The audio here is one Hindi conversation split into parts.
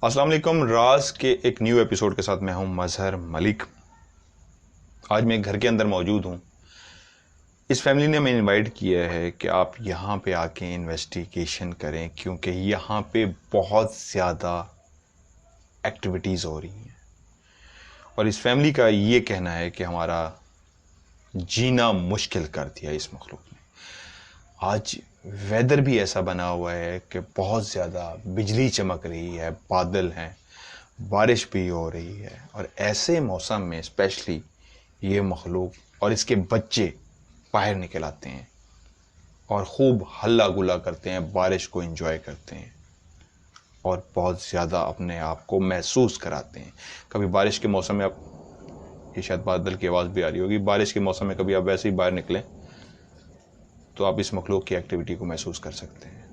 अस्सलाम वालेकुम। राज के एक न्यू एपिसोड के साथ मैं हूं मजहर मलिक। आज मैं घर के अंदर मौजूद हूं। इस फैमिली ने हमें इनवाइट किया है कि आप यहां पे आके इन्वेस्टिगेशन करें, क्योंकि यहां पे बहुत ज़्यादा एक्टिविटीज़ हो रही हैं और इस फैमिली का ये कहना है कि हमारा जीना मुश्किल कर दिया इस मखलूक ने। आज वेदर भी ऐसा बना हुआ है कि बहुत ज़्यादा बिजली चमक रही है, बादल हैं, बारिश भी हो रही है और ऐसे मौसम में स्पेशली ये मखलूक और इसके बच्चे बाहर निकल आते हैं और खूब हल्ला गुल्ला करते हैं, बारिश को एंजॉय करते हैं और बहुत ज़्यादा अपने आप को महसूस कराते हैं। कभी बारिश के मौसम में आप, ये शायद बादल की आवाज़ भी आ रही होगी, बारिश के मौसम में कभी आप वैसे ही बाहर निकलें तो आप इस मखलूक की एक्टिविटी को महसूस कर सकते हैं।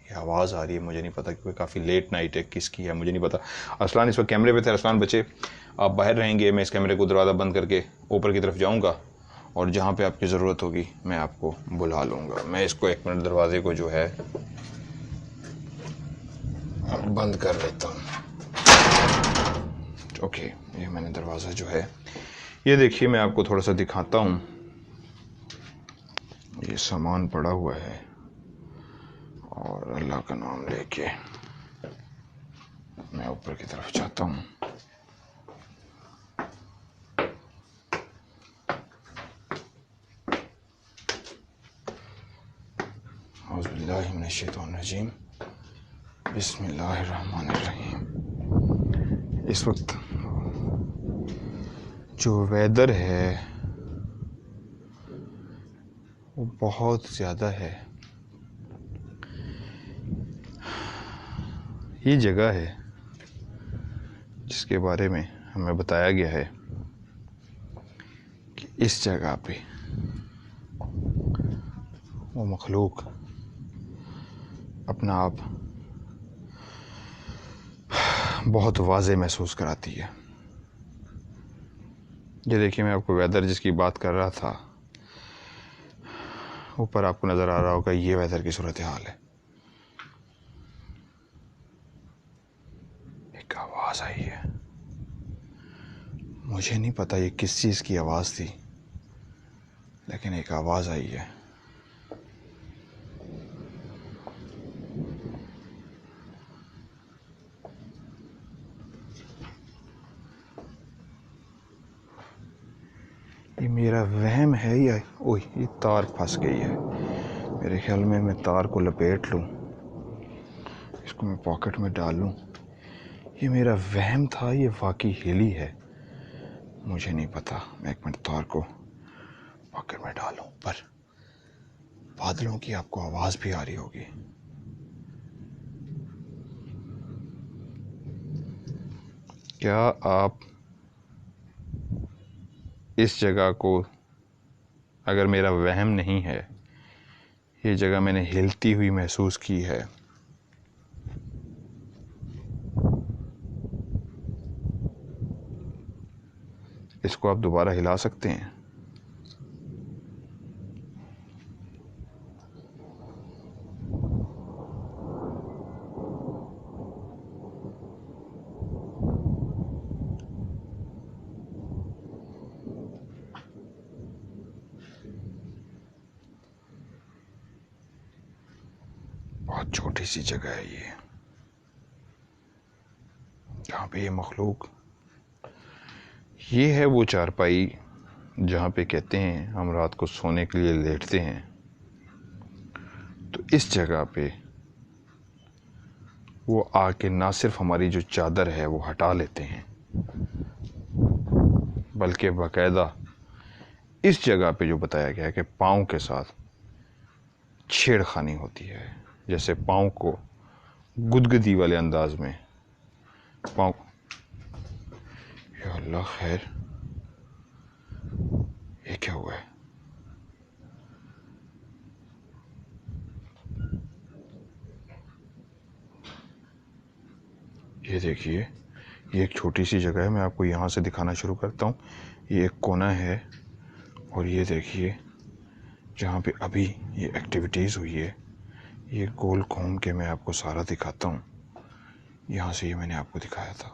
ये आवाज़ आ रही है, मुझे नहीं पता क्योंकि काफ़ी लेट नाइट है, किसकी है मुझे नहीं पता। अरसलान इस वक्त कैमरे पे थे। अरसलान बच्चे आप बाहर रहेंगे, मैं इस कैमरे को दरवाज़ा बंद करके ऊपर की तरफ जाऊंगा और जहाँ पे आपकी ज़रूरत होगी मैं आपको बुला लूँगा। मैं इसको एक मिनट दरवाजे को जो है बंद कर लेता हूँ। ओके, ये मैंने दरवाज़ा जो है, ये देखिए मैं आपको थोड़ा सा दिखाता हूँ। ये सामान पड़ा हुआ है और अल्लाह का नाम लेके मैं ऊपर की तरफ जाता हूँ। औज़ुबिल्लाहिमिनश्शैतानिर्रजीम, बिस्मिल्लाहिर्रहमानिर्रहीम। इस वक्त जो वेदर है वो बहुत ज़्यादा है। ये जगह है जिसके बारे में हमें बताया गया है कि इस जगह पे वो मखलूक अपना आप बहुत वाज़े महसूस कराती है। ये देखिए मैं आपको वेदर जिसकी बात कर रहा था, ऊपर आपको नज़र आ रहा होगा, ये वेदर की सूरत हाल है। एक आवाज़ आई है, मुझे नहीं पता ये किस चीज़ की आवाज़ थी, लेकिन एक आवाज़ आई है। ये मेरा वहम है या ओह ये तार फंस गई है। मेरे ख्याल में मैं तार को लपेट लूँ, इसको मैं पॉकेट में डाल लूँ। ये मेरा वहम था, ये वाकई हिली है, मुझे नहीं पता। मैं एक मिनट तार को पॉकेट में डालूं। पर बादलों की आपको आवाज़ भी आ रही होगी। क्या आप इस जगह को, अगर मेरा वहम नहीं है, ये जगह मैंने हिलती हुई महसूस की है। इसको आप दोबारा हिला सकते हैं। बहुत छोटी सी जगह है ये, जहाँ पे ये मखलूक, ये है वो चारपाई जहाँ पे कहते हैं हम रात को सोने के लिए लेटते हैं। तो इस जगह पे वो आके ना सिर्फ हमारी जो चादर है वो हटा लेते हैं, बल्कि बाकायदा इस जगह पे जो बताया गया है कि पाँव के साथ छेड़खानी होती है, जैसे पाँव को गुदगुदी वाले अंदाज में पाँव। या अल्लाह खैर, ये क्या हुआ है? ये देखिए, ये एक छोटी सी जगह है, मैं आपको यहाँ से दिखाना शुरू करता हूँ। ये एक कोना है और ये देखिए जहाँ पे अभी ये एक्टिविटीज़ हुई है, ये गोल घूम के मैं आपको सारा दिखाता हूँ। यहाँ से ये मैंने आपको दिखाया था,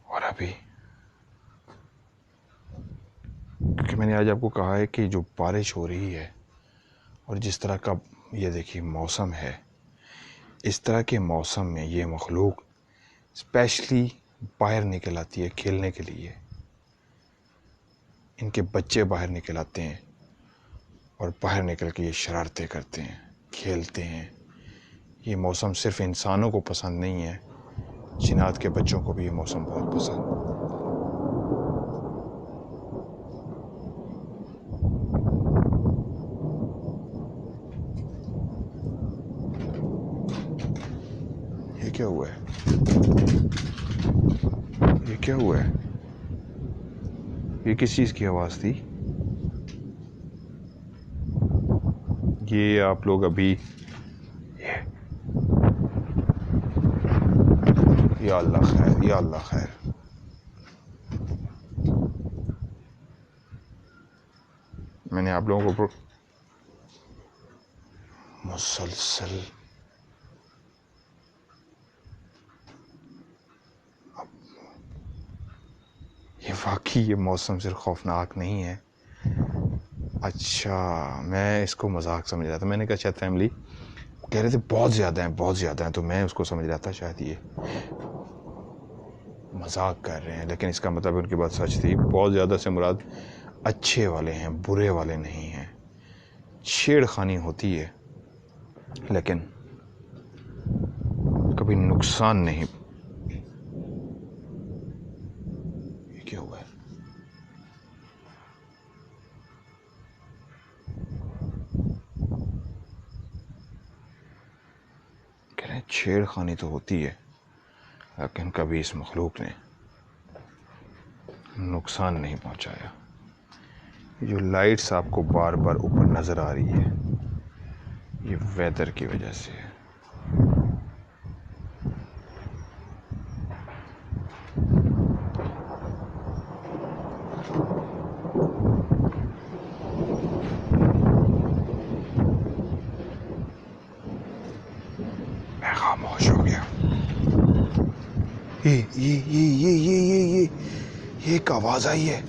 और अभी क्योंकि मैंने आज आपको कहा है कि जो बारिश हो रही है और जिस तरह का ये देखिए मौसम है, इस तरह के मौसम में ये मखलूक स्पेशली बाहर निकल आती है खेलने के लिए। इनके बच्चे बाहर निकल आते हैं और बाहर निकल के ये शरारतें करते हैं, खेलते हैं। ये मौसम सिर्फ इंसानों को पसंद नहीं है, जिन्नात के बच्चों को भी ये मौसम बहुत पसंद। ये क्या हुआ है? ये क्या हुआ है? ये किस चीज़ की आवाज़ थी? ये आप लोग अभी या अल्लाह खैर, या अल्लाह खैर। मैंने आप लोगों को मुसलसल ये वाकई ये मौसम सिर्फ खौफनाक नहीं है। अच्छा, मैं इसको मजाक समझ रहा था। मैंने कहा शायद फैमिली कह रहे थे बहुत ज़्यादा हैं, बहुत ज़्यादा हैं, तो मैं उसको समझ रहा था शायद ये मजाक कर रहे हैं, लेकिन इसका मतलब उनकी बात सच थी। बहुत ज़्यादा से मुराद अच्छे वाले हैं, बुरे वाले नहीं हैं। छेड़खानी होती है लेकिन कभी नुकसान नहीं। ये क्या हुआ है? कह रहे हैं छेड़खानी तो होती है लेकिन कभी इस मखलूक ने नुकसान नहीं पहुंचाया। ये जो लाइट्स आपको बार बार ऊपर नज़र आ रही है, ये वेदर की वजह से है। मैं खामोश हो गया। ये एक आवाज़ आई है।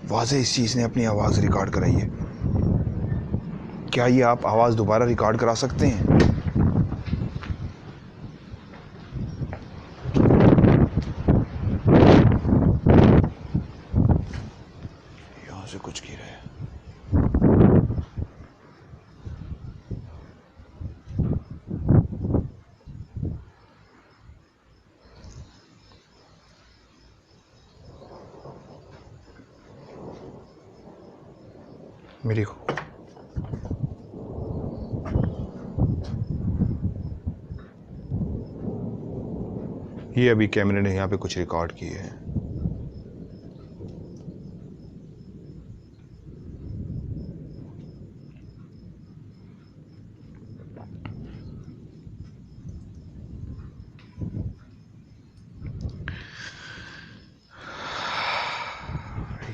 वाज़े इस चीज़ ने अपनी आवाज़ रिकॉर्ड कराई है। क्या ये आप आवाज़ दोबारा रिकॉर्ड करा सकते हैं? यहाँ से कुछ गिरा है। मेरी ये अभी कैमरे ने यहाँ पे कुछ रिकॉर्ड किए हैं।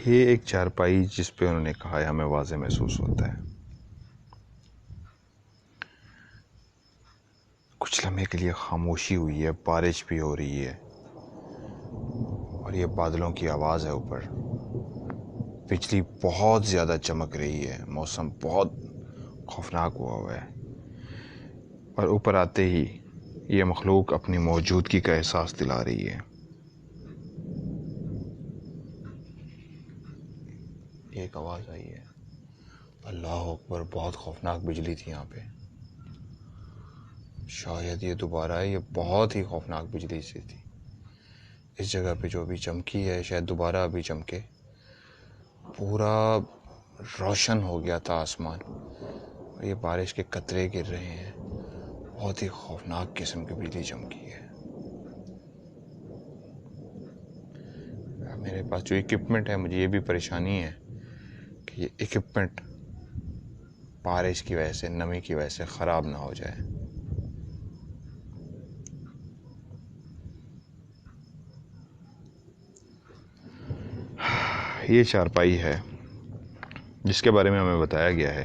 ये एक चारपाई जिस पे उन्होंने कहा है हमें वाज़े महसूस होता है। कुछ लम्हे के लिए खामोशी हुई है, बारिश भी हो रही है और ये बादलों की आवाज़ है ऊपर। बिजली बहुत ज़्यादा चमक रही है, मौसम बहुत खौफनाक हुआ है और ऊपर आते ही ये मखलूक अपनी मौजूदगी का एहसास दिला रही है। एक आवाज़ आई है, अल्लाह अकबर। बहुत खौफनाक बिजली थी यहाँ पे। शायद ये दोबारा है। ये बहुत ही खौफनाक बिजली सी थी। इस जगह पे जो अभी चमकी है शायद दोबारा अभी चमके। पूरा रोशन हो गया था आसमान और ये बारिश के कतरे गिर रहे हैं। बहुत ही खौफनाक किस्म की बिजली चमकी है। मेरे पास जो इक्विपमेंट है, मुझे ये भी परेशानी है कि ये इक्विपमेंट बारिश की वजह से, नमी की वजह से ख़राब ना हो जाए। ये चारपाई है जिसके बारे में हमें बताया गया है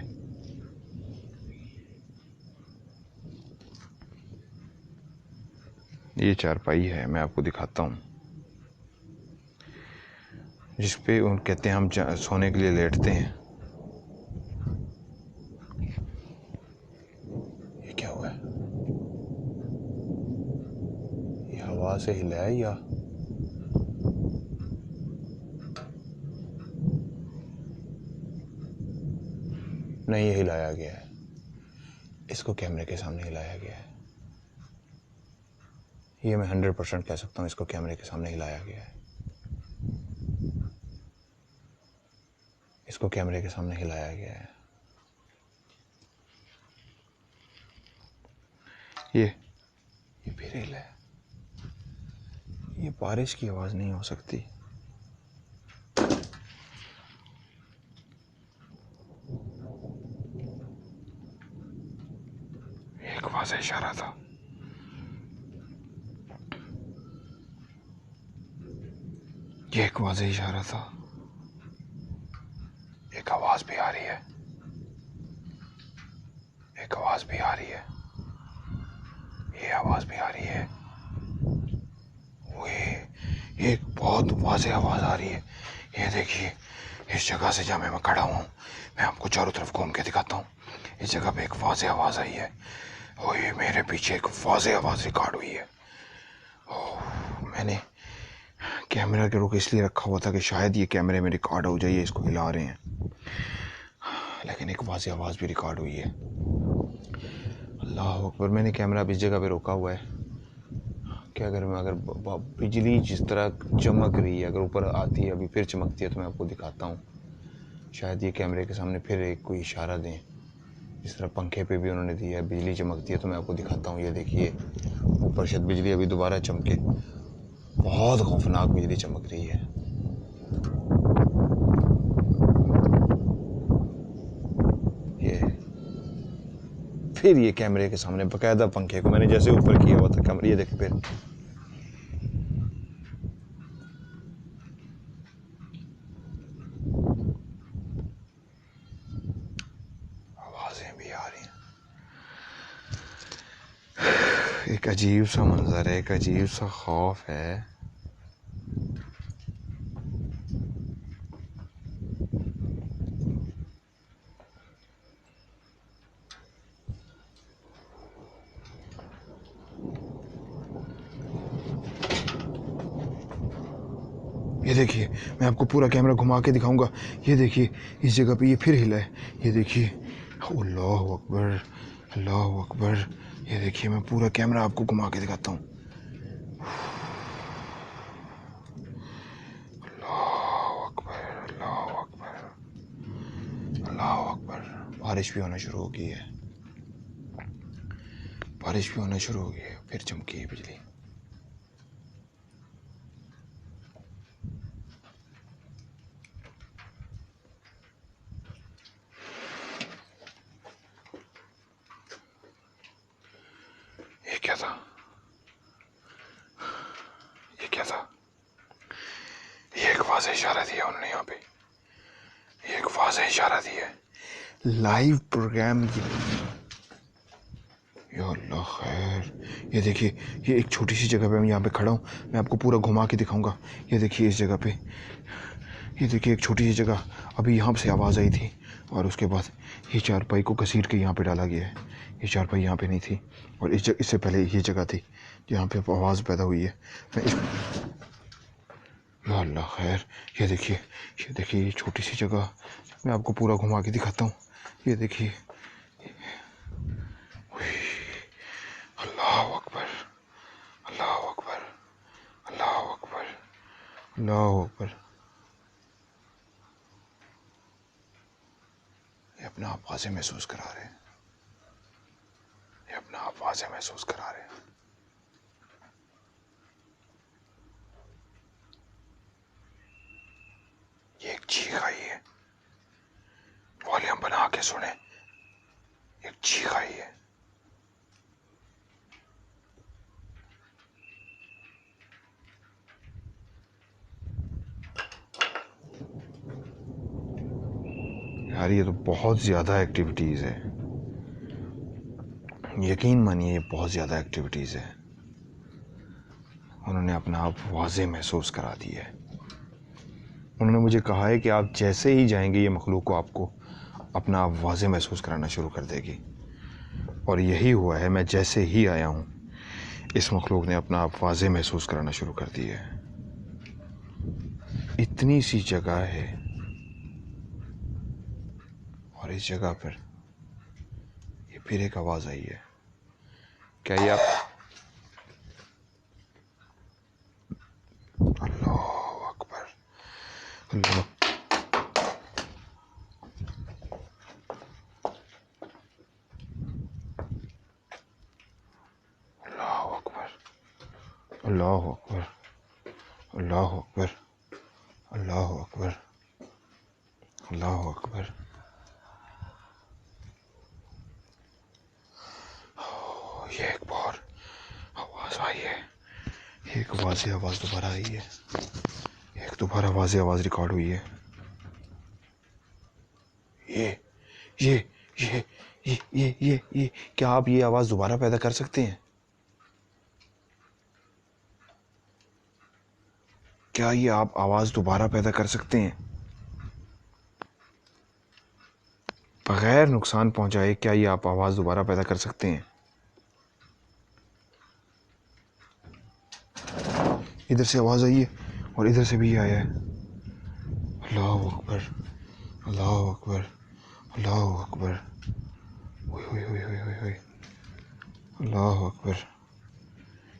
ये चारपाई है, मैं आपको दिखाता हूँ, जिस पे उन कहते हैं हम सोने के लिए लेटते हैं। ये क्या हुआ है? ये हवा से हिला है या नहीं? ये हिलाया गया है, इसको कैमरे के सामने हिलाया गया है। ये मैं 100% कह सकता हूँ, इसको कैमरे के सामने हिलाया गया है। इसको कैमरे के सामने हिलाया गया है। ये फिर हिला है। ये बारिश की आवाज नहीं हो सकती। एक वाज़ेह इशारा था। ये एक वाज़ेह इशारा था। एक आवाज भी आ रही है, एक आवाज भी आ रही है, ये आवाज भी आ रही है। ये एक बहुत वाज़ेह आवाज आ रही है। ये देखिए, इस जगह से जहाँ मैं खड़ा हूँ, मैं आपको चारों तरफ घूम के दिखाता हूँ। इस जगह पे एक वाज़ेह आवाज आई है और ये मेरे पीछे एक वाज़ेह आवाज रिकॉर्ड हुई है। मैंने कैमरा के रुख इसलिए रखा हुआ था कि शायद ये कैमरे में रिकॉर्ड हो जाए, इसको हिला रहे हैं, लेकिन एक वाज़ेह आवाज़ भी रिकॉर्ड हुई है। अल्लाह अकबर। मैंने कैमरा इस जगह पे रोका हुआ है कि अगर बिजली जिस तरह चमक रही है, अगर ऊपर आती है, अभी फिर चमकती है, तो मैं आपको दिखाता हूँ। शायद ये कैमरे के सामने फिर एक कोई इशारा दें, जिस तरह पंखे पे भी उन्होंने दिया है, बिजली चमकती है, तो मैं आपको दिखाता हूँ। ये देखिए, ऊपर शायद बिजली अभी दोबारा चमके। बहुत खौफनाक बिजली चमक रही है। फिर ये कैमरे के सामने बकायदा पंखे को मैंने जैसे ऊपर किया हुआ था कैमरा, ये देखिए, फिर आवाजें भी आ रही हैं। एक अजीब सा मंजर है, एक अजीब सा खौफ है। ये देखिए, मैं आपको पूरा कैमरा घुमा के दिखाऊंगा। ये देखिए, इस जगह पे ये फिर हिला है। ये देखिए, अल्लाह अकबर, अल्लाह अकबर। ये देखिए, मैं पूरा कैमरा आपको घुमा के दिखाता हूँ। अल्लाह अकबर, अल्लाह अकबर, अल्लाह अकबर। बारिश भी होना शुरू हो गई है, बारिश भी होना शुरू हो गई है। फिर चमकी है बिजली। ये क्या था? ये क्या था? ये एक वाज़ेह इशारा दिया उन्होंने यहाँ पे। ये एक वाज़ेह इशारा दिया है। Live program. या अल्लाह खैर। ये देखिए, ये एक छोटी सी जगह पे मैं यहाँ पे खड़ा हूँ, मैं आपको पूरा घुमा के दिखाऊंगा। ये देखिए, इस जगह पे, ये देखिए, एक छोटी सी जगह, अभी यहाँ से आवाज़ आई थी और उसके बाद ये चारपाई को घसीट के यहाँ पे डाला गया है। ये चारपाई यहाँ पे नहीं थी और इससे पहले ये जगह थी जहाँ पे आवाज़ पैदा हुई है। मैं इस या अल्लाह खैर। ये देखिए, ये देखिए, ये छोटी सी जगह, मैं आपको पूरा घुमा के दिखाता हूँ। ये देखिए, अल्लाह अकबर, अल्लाह अकबर, अल्लाह अकबर, अल्लाह अकबर। ये अपना आप वाज़ेह महसूस करा रहे हैं, ये अपना आप वाज़ेह महसूस करा रहे हैं। ये एक चीख आई है, वॉल्यूम बना के सुने। एक चीख आई है। यार, ये तो बहुत ज़्यादा एक्टिविटीज़ है, यकीन मानिए, ये बहुत ज़्यादा एक्टिविटीज़ है। उन्होंने अपना आप वाज़े महसूस करा दिया है। उन्होंने मुझे कहा है कि आप जैसे ही जाएंगे ये मखलूक को आपको अपना आप वाज़े महसूस कराना शुरू कर देगी। और यही हुआ है, मैं जैसे ही आया हूँ इस मखलूक ने अपना आप वाज़े महसूस कराना शुरू कर दिया है। इतनी सी जगह है और इस जगह पर ये फिर एक आवाज़ आई है। क्या ये आप अल्लाह अकबर, अल्लाह अकबर, अल्लाह अकबर, अल्लाह अकबर, अल्लाह अकबर, अल्लाह अकबर। ये एक बार आवाज़ आई है, एक वाज़े आवाज़ दोबारा आई है, एक दोबारा वाज़े आवाज़ रिकॉर्ड हुई है। ये ये ये ये क्या आप ये आवाज़ दोबारा पैदा कर सकते हैं? क्या ये आप आवाज़ दोबारा पैदा कर सकते हैं बगैर नुकसान पहुंचाए? क्या ये आप आवाज़ दोबारा पैदा कर सकते हैं? इधर से आवाज़ आई है और इधर से भी आया है। अल्लाह अकबर, अल्लाह अकबर, अल्लाह अकबर, अल्लाह अकबर।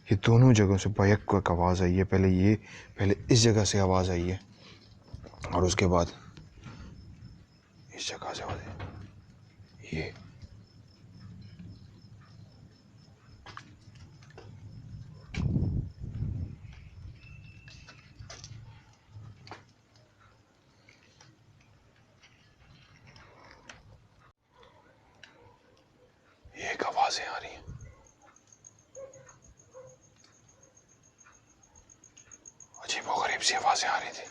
ये दोनों जगहों से बैक को एक आवाज़ आई है। पहले इस जगह से आवाज़ आई है और उसके बाद इस जगह से आवाज़ आई। ये एक आवाज़ें आ रही हैं। अजीब और गरीब सी आवाज़ें आ रही थी।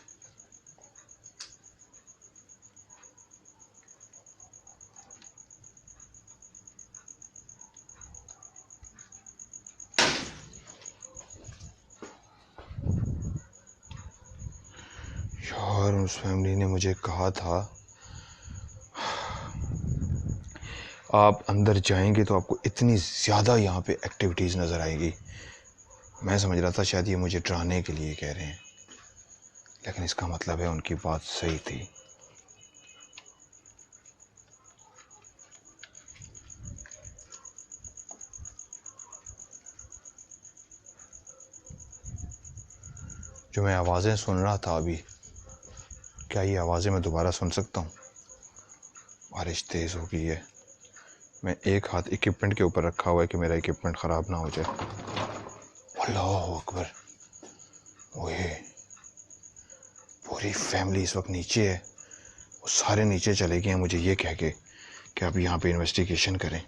यार उस फैमिली ने मुझे कहा था आप अंदर जाएंगे तो आपको इतनी ज़्यादा यहाँ पे एक्टिविटीज़ नज़र आएगी। मैं समझ रहा था शायद ये मुझे डराने के लिए कह रहे हैं, लेकिन इसका मतलब है उनकी बात सही थी। जो मैं आवाज़ें सुन रहा था अभी, क्या ये आवाज़ें मैं दोबारा सुन सकता हूँ? बारिश तेज़ हो गई है। मैं एक हाथ इक्विपमेंट के ऊपर रखा हुआ है कि मेरा इक्विपमेंट ख़राब ना हो जाए। अल्लाह अकबर। ओए, पूरी फैमिली इस वक्त नीचे है। वो सारे नीचे चले गए हैं मुझे ये कह के कि आप यहाँ पे इन्वेस्टिगेशन करें।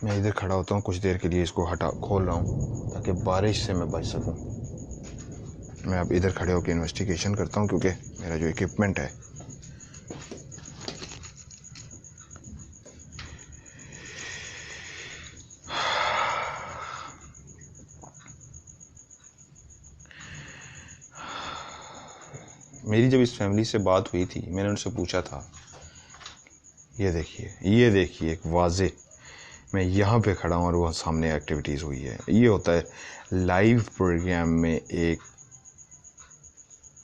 मैं इधर खड़ा होता हूँ कुछ देर के लिए, इसको खोल रहा हूँ ताकि बारिश से मैं बच सकूँ। मैं अब इधर खड़े होकर इन्वेस्टिगेशन करता हूँ क्योंकि मेरा जो इक्विपमेंट है मेरी जब इस फैमिली से बात हुई थी मैंने उनसे पूछा था, ये देखिए एक वाज़े, मैं यहाँ पे खड़ा हूँ और वह सामने एक्टिविटीज़ हुई है। ये होता है लाइव प्रोग्राम में एक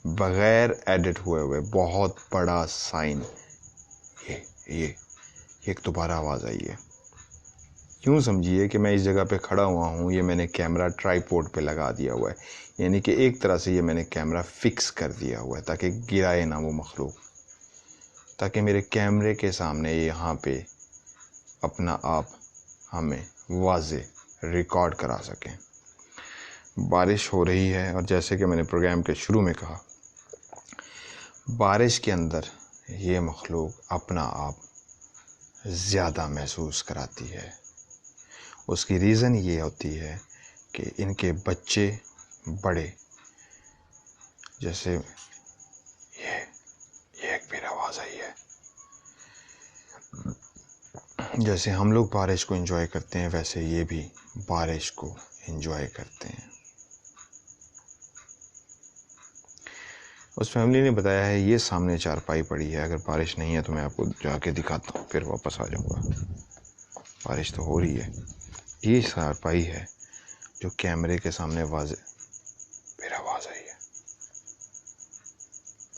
बग़ैर एडिट हुए बहुत बड़ा साइन। ये एक दोबारा आवाज़ आई है। यूँ समझिए कि मैं इस जगह पे खड़ा हुआ हूँ, ये मैंने कैमरा ट्राईपोड पे लगा दिया हुआ है, यानी कि एक तरह से ये मैंने कैमरा फिक्स कर दिया हुआ है ताकि गिराए ना वो मखलूक, ताकि मेरे कैमरे के सामने यहाँ पे अपना आप हमें वाज़े रिकॉर्ड करा सकें। बारिश हो रही है और जैसे कि मैंने प्रोग्राम के शुरू में कहा, बारिश के अंदर ये मखलूक अपना आप ज़्यादा महसूस कराती है। उसकी रीज़न ये होती है कि इनके बच्चे बड़े, जैसे ये एक फिर आवाज़ आई है, जैसे हम लोग बारिश को एंजॉय करते हैं वैसे ये भी बारिश को एंजॉय करते हैं। उस फैमिली ने बताया है ये सामने चारपाई पड़ी है, अगर बारिश नहीं है तो मैं आपको जाके दिखाता हूँ, फिर वापस आ जाऊँगा। बारिश तो हो रही है। ये चारपाई है जो कैमरे के सामने वाज़े। फिर आवाज़ आई है।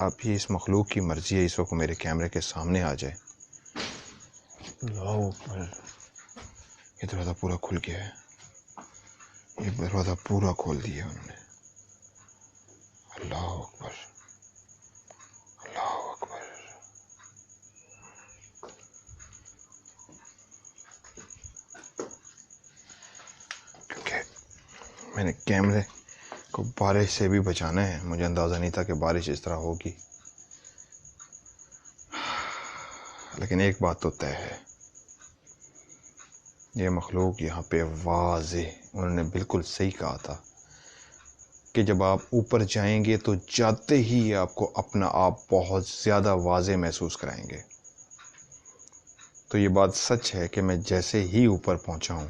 अब ये इस मखलूक की मर्जी है इस वक्त मेरे कैमरे के सामने आ जाए। ये दरवाज़ा पूरा खुल गया है। ये दरवाज़ा पूरा खोल दिया उन्होंने। अल्लाह अकबर, अल्लाह अकबर। क्योंकि मैंने कैमरे को बारिश से भी बचाना है, मुझे अंदाज़ा नहीं था कि बारिश इस तरह होगी। लेकिन एक बात तो तय है, ये मखलूक यहाँ पे वाज़े, उन्होंने बिल्कुल सही कहा था कि जब आप ऊपर जाएंगे तो जाते ही आपको अपना आप बहुत ज़्यादा वाज़े महसूस कराएंगे। तो ये बात सच है कि मैं जैसे ही ऊपर पहुँचा हूँ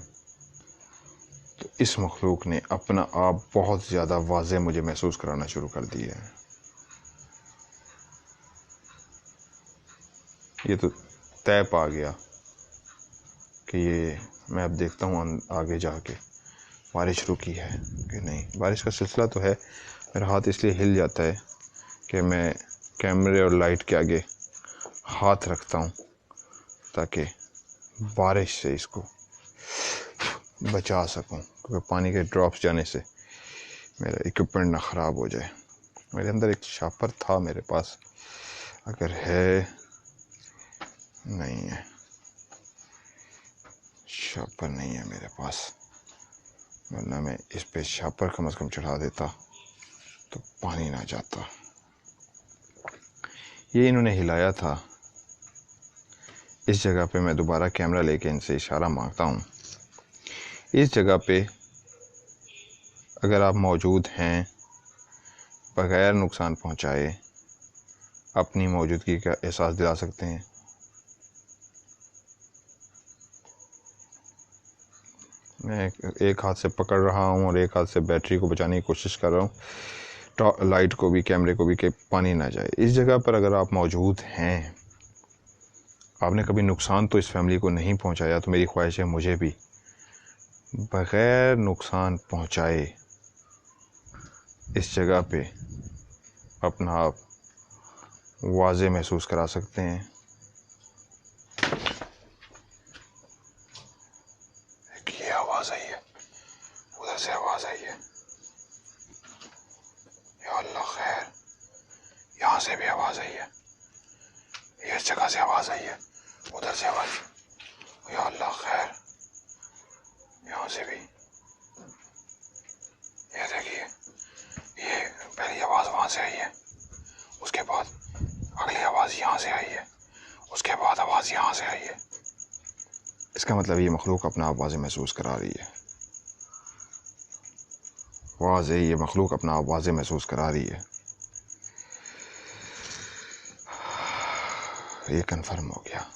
तो इस मखलूक ने अपना आप बहुत ज़्यादा वाज़े मुझे महसूस कराना शुरू कर दिया है। ये तो तय पा गया कि ये मैं अब देखता हूँ आगे जाके बारिश रुकी है कि नहीं। बारिश का सिलसिला तो है, मेरा हाथ इसलिए हिल जाता है कि मैं कैमरे और लाइट के आगे हाथ रखता हूँ ताकि बारिश से इसको बचा सकूँ, क्योंकि पानी के ड्रॉप्स जाने से मेरा इक्विपमेंट ना ख़राब हो जाए। मेरे अंदर एक शापर था मेरे पास, अगर है नहीं है, शापर नहीं है मेरे पास, वरना मैं इस पे शापर कम से कम चढ़ा देता तो पानी ना जाता। ये इन्होंने हिलाया था। इस जगह पे मैं दोबारा कैमरा लेके इनसे इशारा मांगता हूँ। इस जगह पे अगर आप मौजूद हैं, बगैर नुकसान पहुँचाए अपनी मौजूदगी का एहसास दिला सकते हैं। मैं एक हाथ से पकड़ रहा हूँ और एक हाथ से बैटरी को बचाने की कोशिश कर रहा हूँ, लाइट को भी कैमरे को भी, कि पानी ना जाए। इस जगह पर अगर आप मौजूद हैं, आपने कभी नुकसान तो इस फैमिली को नहीं पहुँचाया, तो मेरी ख्वाहिश है मुझे भी बगैर नुकसान पहुँचाए इस जगह पे अपना आप वाज़े महसूस करा सकते हैं। ये आवाज़ आई है, उधर से आवाज़ आई है। या अल्लाह खैर, यहाँ से भी आवाज़ आई है, इस जगह से आवाज़ आई है, उधर से आवाज़। या अल्लाह खैर, यहाँ से भी। ये देखिए, ये पहली आवाज़ वहाँ से आई है, उसके बाद अगली आवाज़ यहाँ से आई है, उसके बाद आवाज़ यहाँ से आई है। इसका मतलब ये मखलूक अपना आवाज़ें महसूस करा रही है। वाज़े, ये मखलूक अपना आवाज़ें महसूस करा रही है। ये कन्फर्म हो गया।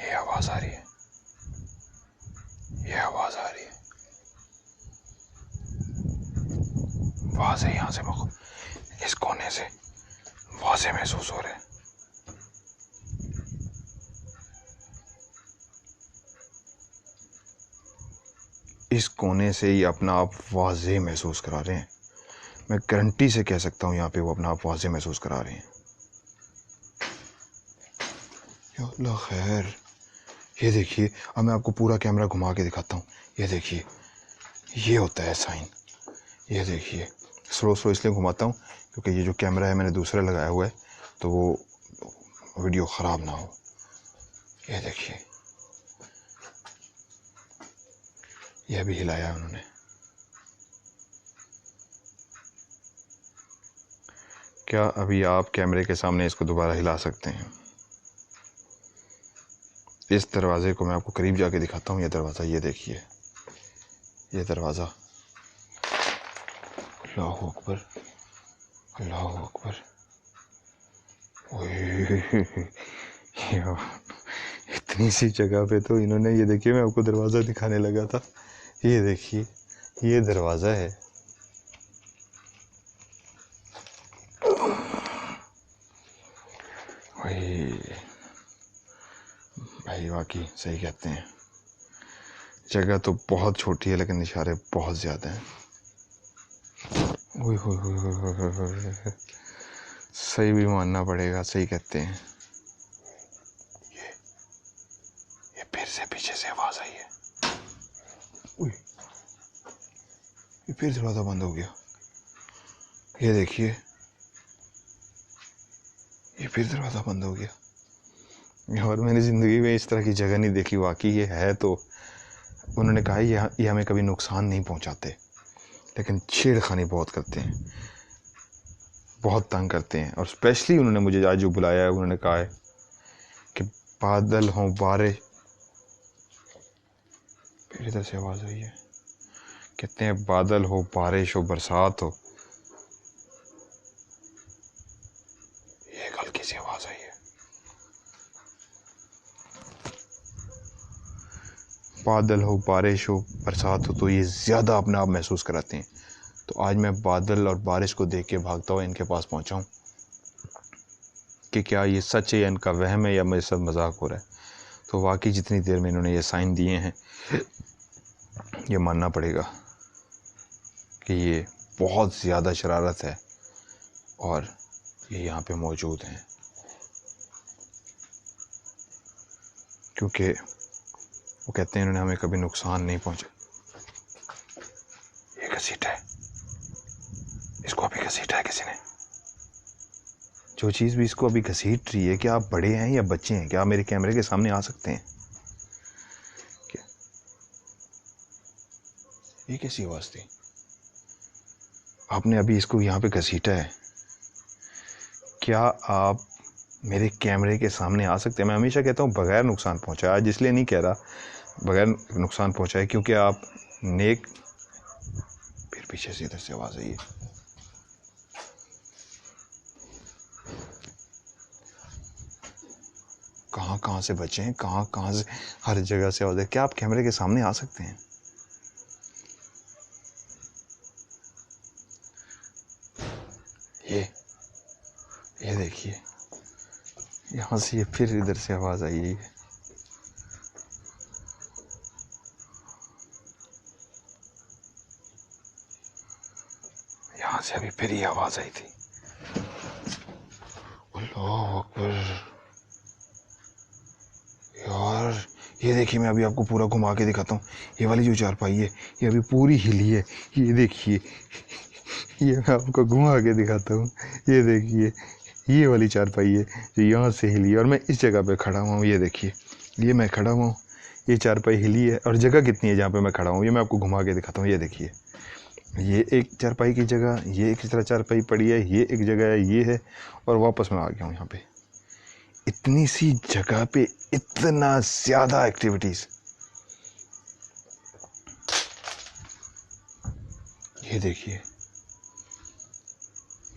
ये आवाज़ आ रही है, ये आवाज़ आ रही है। वाज़े यहाँ से इस कोने से वाज़े महसूस हो रहे हैं। इस कोने से ही अपना आप वाज़े महसूस करा रहे हैं। मैं गारंटी से कह सकता हूँ यहाँ पे वो अपना आप वाज़े महसूस करा रहे हैं। या अल्लाह खैर, ये देखिए, अब मैं आपको पूरा कैमरा घुमा के दिखाता हूँ। ये देखिए, ये होता है साइन। ये देखिए, स्लो स्लो इसलिए घुमाता हूँ क्योंकि ये जो कैमरा है मैंने दूसरा लगाया हुआ है, तो वो वीडियो ख़राब ना हो। ये देखिए, यह भी हिलाया उन्होंने। क्या अभी आप कैमरे के सामने इसको दोबारा हिला सकते हैं? इस दरवाजे को मैं आपको करीब जाके दिखाता हूँ। यह दरवाज़ा, ये देखिए, ये दरवाज़ा। अल्लाहु अकबर, अल्लाहु अकबर। इतनी सी जगह पे तो इन्होंने, ये देखिए, मैं आपको दरवाज़ा दिखाने लगा था, ये देखिए, ये दरवाज़ा है। भाई वाकई सही कहते हैं, जगह तो बहुत छोटी है लेकिन इशारे बहुत ज़्यादा हैं। सही भी मानना पड़ेगा, सही कहते हैं। ये फिर से पीछे से आवाज़ आई है। ये फिर दरवाज़ा बंद हो गया। ये देखिए, ये फिर दरवाज़ा बंद हो गया। और मैंने ज़िंदगी में इस तरह की जगह नहीं देखी। वाकई ये है तो, उन्होंने कहा ये हमें कभी नुकसान नहीं पहुंचाते, लेकिन छेड़खानी बहुत करते हैं, बहुत तंग करते हैं। और स्पेशली उन्होंने मुझे आज जो बुलाया है, उन्होंने कहा है कि बादल हो, बारिश। फिर इधर से आवाज़ आई है, कहते हैं बादल हो, बारिश हो, बरसात हो। ये हल्की सी आवाज़ आई है। बादल हो, बारिश हो, बरसात हो, तो ये ज़्यादा अपने आप महसूस कराते हैं। तो आज मैं बादल और बारिश को देख के भागता हुआ इनके पास पहुंचा हूं कि क्या ये सच है या इनका वहम है या मेरे साथ मजाक हो रहा है। तो वाकई जितनी देर में इन्होंने ये साइन दिए हैं, ये मानना पड़ेगा कि ये बहुत ज़्यादा शरारत है और ये यहाँ पे मौजूद हैं, क्योंकि वो कहते हैं इन्होंने हमें कभी नुकसान नहीं पहुंचा। ये घसीटा है, इसको अभी घसीटा है किसी ने। जो चीज़ भी इसको अभी घसीट रही है, क्या आप बड़े हैं या बच्चे हैं? क्या आप मेरे कैमरे के सामने आ सकते हैं? क्या ये कैसी आवाज़ थी? आपने अभी इसको यहाँ पे घसीटा है। क्या आप मेरे कैमरे के सामने आ सकते हैं? मैं हमेशा कहता हूँ बगैर नुकसान पहुँचाए, आज इसलिए नहीं कह रहा बगैर नुकसान पहुँचाए, क्योंकि आप नेक। फिर पीछे से इधर से आवाज़ आई है। कहाँ से बचे हैं, कहाँ से, हर जगह से आवाज़ है। क्या आप कैमरे के सामने आ सकते हैं? ये देखिए, यहाँ से ये फिर इधर से आवाज़ आई है। यहाँ से अभी फिर ये आवाज़ आई थी। अल्लाह अकबर। यार ये देखिए, मैं अभी आपको पूरा घुमा के दिखाता हूँ। ये वाली जो चारपाई है, ये अभी पूरी हिली है। ये देखिए, ये मैं आपको घुमा के दिखाता हूँ। ये देखिए, ये वाली चारपाई है जो यहाँ से हिली है और मैं इस जगह पे खड़ा हुआ हूँ। ये देखिए, ये मैं खड़ा हुआ हूँ, ये चारपाई हिली है और जगह कितनी है जहाँ पे मैं खड़ा हूँ, ये मैं आपको घुमा के दिखाता हूँ। ये देखिए, ये एक चारपाई की जगह, ये एक तरह चारपाई पड़ी है, ये एक जगह है, ये है, और वापस मैं आ गया हूँ यहाँ पे। इतनी सी जगह पे इतना ज़्यादा एक्टिविटीज़। ये देखिए,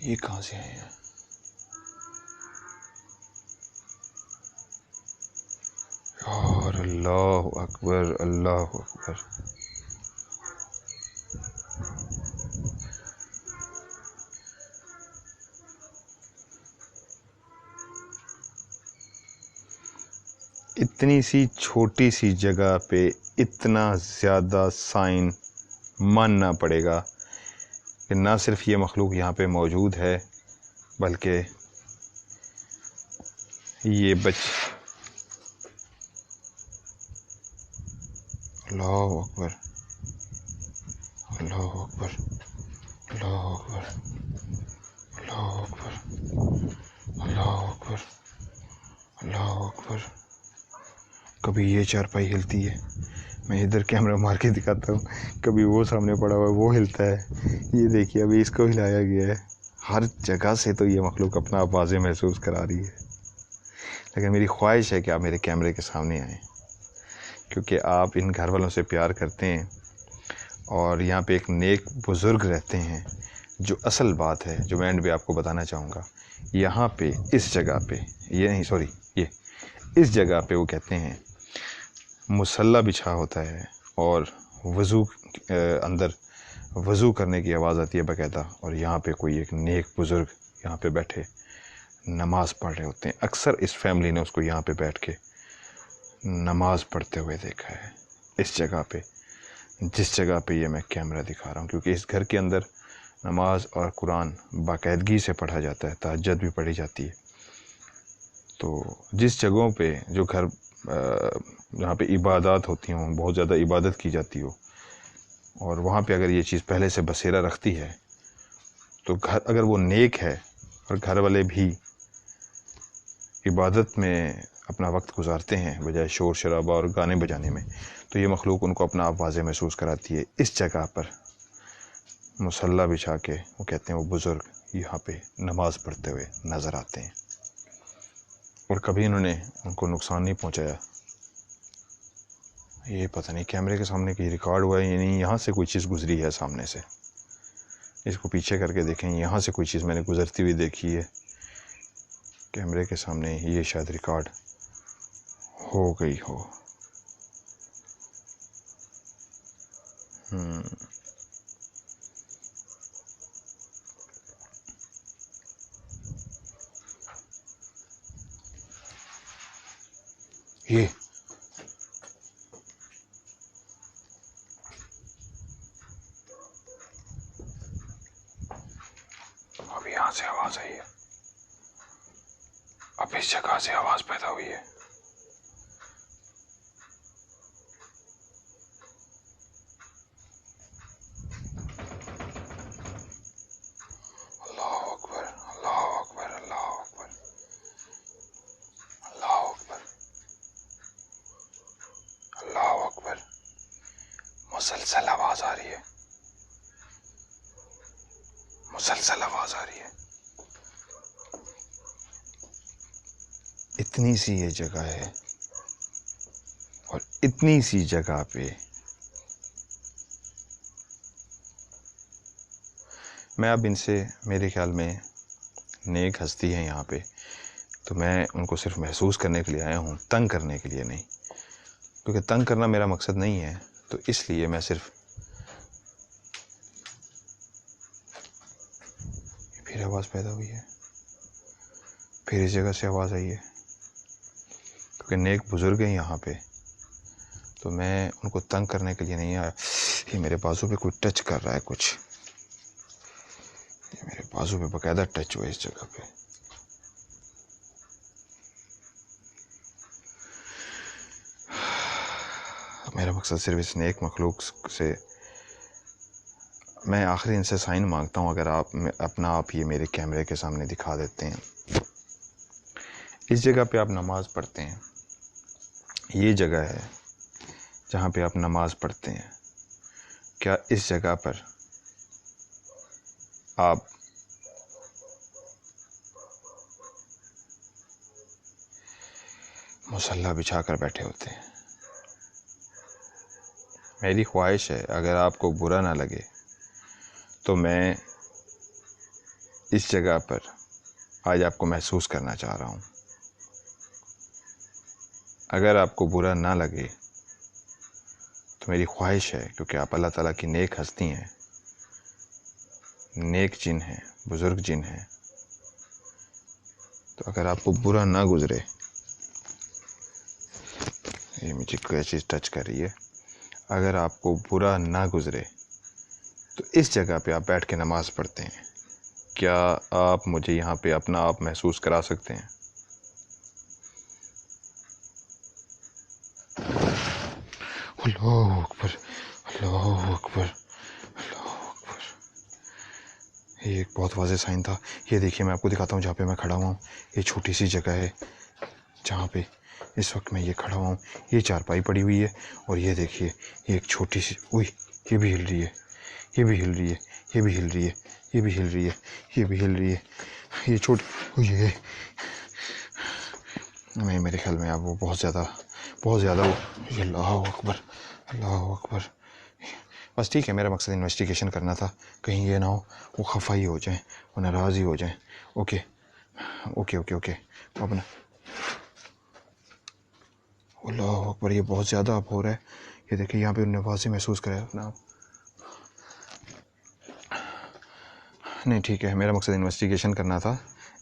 ये कहाँ से आए हैं? और अल्लाह अकबर, अल्लाह अकबर। इतनी सी छोटी सी जगह पे इतना ज़्यादा साइन, मानना पड़ेगा कि ना सिर्फ ये मखलूक यहाँ पे मौजूद है, बल्कि ये अल्लाह अकबर, अल्लाह अकबर, अल्लाह अकबर, अल्लाह अकबर, अल्लाह अकबर, अल्लाह अकबर, कभी ये चारपाई हिलती है, मैं इधर कैमरा मार के दिखाता हूँ, कभी वो सामने पड़ा हुआ है वो हिलता है, ये देखिए अभी इसको हिलाया गया है। हर जगह से तो ये मखलूक अपना आवाज़ें महसूस करा रही है। लेकिन मेरी ख्वाहिश है कि आप मेरे कैमरे के सामने आएँ, क्योंकि आप इन घर वालों से प्यार करते हैं और यहाँ पे एक नेक बुज़ुर्ग रहते हैं। जो असल बात है जो मैं एंड पे आपको बताना चाहूँगा, यहाँ पे इस जगह पे ये नहीं सॉरी ये इस जगह पे वो कहते हैं मुसल्ला बिछा होता है और वज़ू अंदर वज़ू करने की आवाज़ आती है बाकायदा, और यहाँ पे कोई एक नेक बुज़ुर्ग यहाँ पे बैठे नमाज़ पढ़ रहे होते हैं। अक्सर इस फैमिली ने उसको यहाँ पे बैठ के नमाज़ पढ़ते हुए देखा है, इस जगह पे, जिस जगह पे ये मैं कैमरा दिखा रहा हूँ। क्योंकि इस घर के अंदर नमाज और कुरान बाकायदगी से पढ़ा जाता है, तहज्जुद भी पढ़ी जाती है। तो जिस जगहों पे जो घर जहाँ पे इबादत होती हों, बहुत ज़्यादा इबादत की जाती हो, और वहाँ पे अगर ये चीज़ पहले से बसेरा रखती है, तो घर अगर वो नेक है और घर वाले भी इबादत में अपना वक्त गुजारते हैं बजाय शोर शराबा और गाने बजाने में, तो ये मखलूक उनको अपना आप वाज़े महसूस कराती है। इस जगह पर मुसल्ला बिछा के वो कहते हैं वो बुज़ुर्ग यहाँ पे नमाज़ पढ़ते हुए नज़र आते हैं, और कभी इन्होंने उनको नुकसान नहीं पहुँचाया। ये पता नहीं कैमरे के सामने कहीं रिकॉर्ड हुआ है या नहीं, यहाँ से कोई चीज़ गुजरी है सामने से, इसको पीछे करके देखें, यहाँ से कोई चीज़ मैंने गुजरती हुई देखी है कैमरे के सामने, ये शायद रिकॉर्ड हो गई हो। ये अब यहाँ से आवाज़ आई है, अब इस जगह से आवाज़ पैदा हुई है। अल्लाह अकबर, अल्लाह अकबर, अल्लाह अकबर, अल्लाह अकबर, अल्लाह अकबर। मुसलसल आवाज़ आ रही है, मुसलसल आवाज़ आ रही है। इतनी सी ये जगह है और इतनी सी जगह पे मैं अब इनसे, मेरे ख्याल में नेक हस्ती है यहाँ पे, तो मैं उनको सिर्फ महसूस करने के लिए आया हूँ, तंग करने के लिए नहीं, क्योंकि तंग करना मेरा मकसद नहीं है। तो इसलिए मैं सिर्फ, फिर आवाज़ पैदा हुई है, फिर इस जगह से आवाज़ आई है, क्योंकि नेक बुज़ुर्ग हैं यहाँ पे, तो मैं उनको तंग करने के लिए नहीं आया। ये मेरे बाजू पे कोई टच कर रहा है कुछ, ये मेरे बाजू पे बाकायदा टच हुआ है इस जगह पे। मेरा मकसद सिर्फ इस नेक मखलूक से, मैं आखिरी इनसे साइन मांगता हूँ, अगर आप अपना आप ये मेरे कैमरे के सामने दिखा देते हैं। इस जगह पे आप नमाज़ पढ़ते हैं, ये जगह है जहाँ पे आप नमाज़ पढ़ते हैं, क्या इस जगह पर आप मुसल्ला बिछा कर बैठे होते हैं? मेरी ख्वाहिश है, अगर आपको बुरा ना लगे तो मैं इस जगह पर आज आपको महसूस करना चाह रहा हूँ। अगर आपको बुरा ना लगे तो मेरी ख्वाहिश है, क्योंकि आप अल्लाह ताला की नेक हस्ती हैं, नेक जिन हैं, बुज़ुर्ग जिन हैं, तो अगर आपको बुरा ना गुज़रे, ये मुझे कोई चीज़ टच कर रही है, अगर आपको बुरा ना गुज़रे तो इस जगह पे आप बैठ के नमाज़ पढ़ते हैं, क्या आप मुझे यहाँ पे अपना आप महसूस करा सकते हैं? अल्लाह अकबर, अल्लाह अकबर, अल्लाह अकबर। ये एक बहुत वाज़ेह साइन था। ये देखिए मैं आपको दिखाता हूँ जहाँ पे मैं खड़ा हुआ हूँ, ये छोटी सी जगह है जहाँ पे इस वक्त मैं ये खड़ा हुआ हूँ, ये चारपाई पड़ी हुई है और ये देखिए ये एक छोटी सी, उई ये भी हिल रही है, ये भी हिल रही है, ये भी हिल रही है, ये भी हिल रही है, ये भी हिल रही है, ये छोटी, ये मेरे ख्याल में अब वो बहुत ज़्यादा वो, ये अल्लाह अकबर, अल्लाह अकबर। बस ठीक है, मेरा मकसद इन्वेस्टिगेशन करना था, कहीं ये ना हो वो खफा ही हो जाए, वो नाराज़ ही हो जाए। ओके ओके ओके ओके अपना, अल्लाह अकबर, ये बहुत ज़्यादा अब हो रहा है। ये देखिए यहाँ पे उन्होंने वाज़े महसूस कराया अपना आप। नहीं ठीक है, मेरा मकसद इन्वेस्टिगेशन करना था,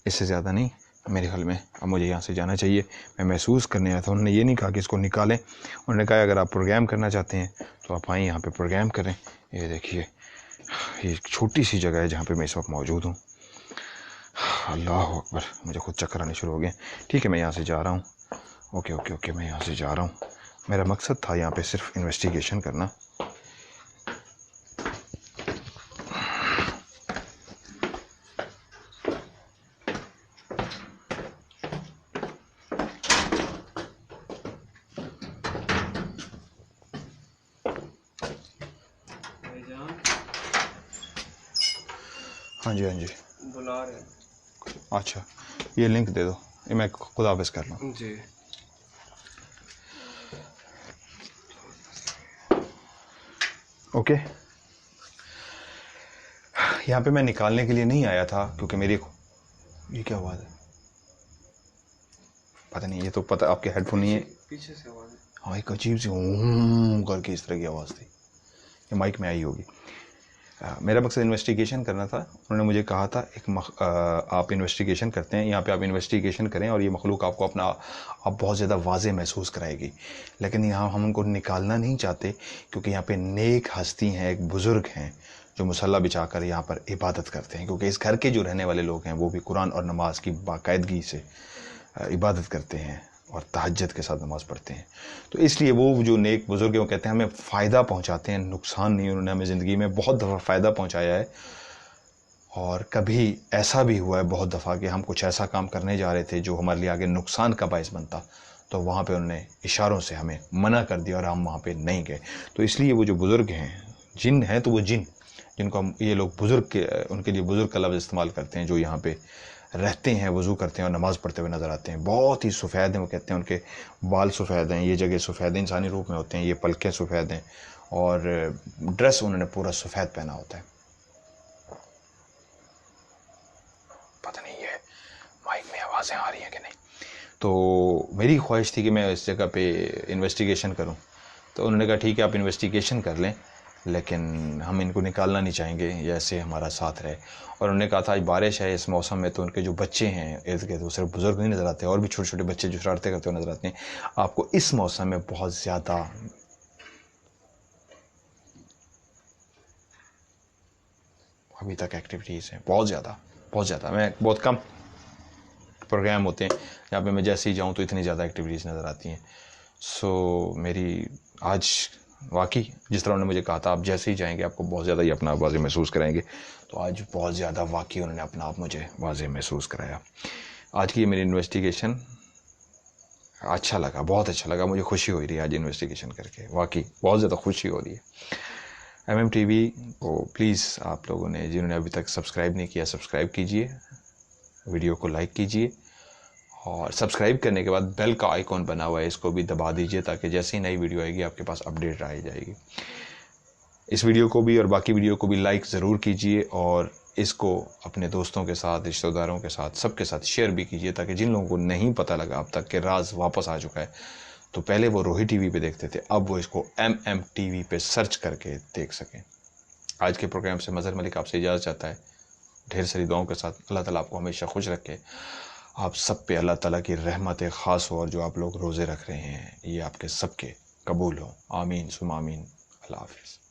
इससे ज़्यादा नहीं। मेरे ख्याल में अब मुझे यहाँ से जाना चाहिए, मैं महसूस करने आया था। उन्होंने ये नहीं कहा कि इसको निकालें, उन्होंने कहा अगर आप प्रोग्राम करना चाहते हैं तो आप आएँ यहाँ पे प्रोग्राम करें। ये देखिए ये एक छोटी सी जगह है जहाँ पे मैं इस वक्त मौजूद हूँ। अल्लाह अकबर, मुझे खुद चक्कर आने शुरू हो गए। ठीक है, मैं यहाँ से जा रहा हूँ। ओके ओके ओके, मैं यहाँ से जा रहा हूँ। मेरा मकसद था यहाँ पे सिर्फ इन्वेस्टिगेशन करना। हाँ जी हाँ जी, बुला रहे हैं। अच्छा ये लिंक दे दो, ये मैं खुद हाफिज़ कर लूँ जी। ओके। यहाँ पे मैं निकालने के लिए नहीं आया था, क्योंकि मेरी, ये क्या आवाज़ है पता नहीं, ये तो पता आपके हेडफोन नहीं है, पीछे से आवाज़ है। हाँ एक अजीब सी करके इस तरह की आवाज़ थी, ये माइक में आई होगी। मेरा मकसद इन्वेस्टिगेशन करना था। उन्होंने मुझे कहा था आप इन्वेस्टिगेशन करते हैं, यहाँ पे आप इन्वेस्टिगेशन करें और ये मखलूक आपको अपना आप बहुत ज़्यादा वाज़े महसूस कराएगी। लेकिन यहाँ हम उनको निकालना नहीं चाहते, क्योंकि यहाँ पे नेक हस्ती हैं, एक बुज़ुर्ग हैं जो मुसल्ला बिछा कर यहाँ पर इबादत करते हैं, क्योंकि इस घर के जो रहने वाले लोग हैं वो भी कुरान और नमाज की बाकायदगी से इबादत करते हैं और तहज्जुद के साथ नमाज़ पढ़ते हैं। तो इसलिए वो जो नेक बुज़ुर्ग हैं वो कहते हैं हमें फ़ायदा पहुंचाते हैं, नुकसान नहीं। उन्होंने हमें ज़िंदगी में बहुत दफ़ा फ़ायदा पहुंचाया है, और कभी ऐसा भी हुआ है बहुत दफ़ा कि हम कुछ ऐसा काम करने जा रहे थे जो हमारे लिए आगे नुकसान का बायस बनता, तो वहाँ पे उन्होंने इशारों से हमें मना कर दिया और हम वहाँ पे नहीं गए। तो इसलिए वो जो बुज़ुर्ग हैं, जिन हैं तो वो जिन, जिनको हम ये लोग बुज़ुर्ग के, उनके लिए बुज़ुर्ग का लफ्ज़ इस्तेमाल करते हैं, जो यहाँ पे रहते हैं, वज़ू करते हैं और नमाज़ पढ़ते हुए नज़र आते हैं। बहुत ही सफ़ेद हैं, वो कहते हैं उनके बाल सफ़ेद हैं, ये जगह सफ़ेद इंसानी रूप में होते हैं, ये पलकें सफ़ेद हैं, और ड्रेस उन्होंने पूरा सफ़ेद पहना होता है। पता नहीं ये माइक में आवाज़ें आ रही हैं कि नहीं। तो मेरी ख्वाहिश थी कि मैं इस जगह पे इन्वेस्टिगेशन करूं, तो उन्होंने कहा ठीक है आप इन्वेस्टिगेशन कर लें, लेकिन हम इनको निकालना नहीं चाहेंगे, ये ऐसे हमारा साथ रहे। और उन्होंने कहा था आज बारिश है, इस मौसम में तो उनके जो बच्चे हैं इर्द गिर्द, वो सिर्फ बुज़ुर्ग नहीं नज़र आते, और भी छोटे छोटे बच्चे जो शरारतें करते हुए नज़र आते हैं। आपको इस मौसम में बहुत ज़्यादा अभी तक एक्टिविटीज़ हैं, बहुत ज़्यादा, मैं बहुत कम प्रोग्राम होते हैं जहाँ पे मैं जैसे ही जाऊँ तो इतनी ज़्यादा एक्टिविटीज़ नज़र आती हैं। सो मेरी आज वाकई जिस तरह उन्होंने मुझे कहा था आप जैसे ही जाएंगे आपको बहुत ज़्यादा ही अपना वाज़े महसूस कराएंगे, तो आज बहुत ज़्यादा वाकई उन्होंने अपना आप मुझे वाज़े महसूस कराया। आज की मेरी इन्वेस्टिगेशन अच्छा लगा, बहुत अच्छा लगा, मुझे खुशी हो रही है आज इन्वेस्टिगेशन करके, वाकई बहुत ज़्यादा खुशी हो रही है। MMTV को प्लीज़ आप लोगों ने, जिन्होंने अभी तक सब्सक्राइब नहीं किया, सब्सक्राइब कीजिए, वीडियो को लाइक कीजिए, और सब्सक्राइब करने के बाद बेल का आइकॉन बना हुआ है, इसको भी दबा दीजिए, ताकि जैसे ही नई वीडियो आएगी आपके पास अपडेट आ जाएगी। इस वीडियो को भी और बाकी वीडियो को भी लाइक ज़रूर कीजिए, और इसको अपने दोस्तों के साथ, रिश्तेदारों के साथ, सबके साथ शेयर भी कीजिए, ताकि जिन लोगों को नहीं पता लगा अब तक कि राज वापस आ चुका है, तो पहले वो रोही टीवी पे देखते थे, अब वो इसको MMTV पे सर्च करके देख सकें। आज के प्रोग्राम से मज़हर मलिक आपसे इजाज़त चाहता है, ढेर सारी दुआओं के साथ। अल्लाह ताला आपको हमेशा खुश रखे, आप सब पे अल्लाह ताला की रहमत ख़ास हो, और जो आप लोग रोज़े रख रहे हैं ये आपके सब के कबूल हो, आमीन सुम आमीन। अल्लाह हाफ़िज़।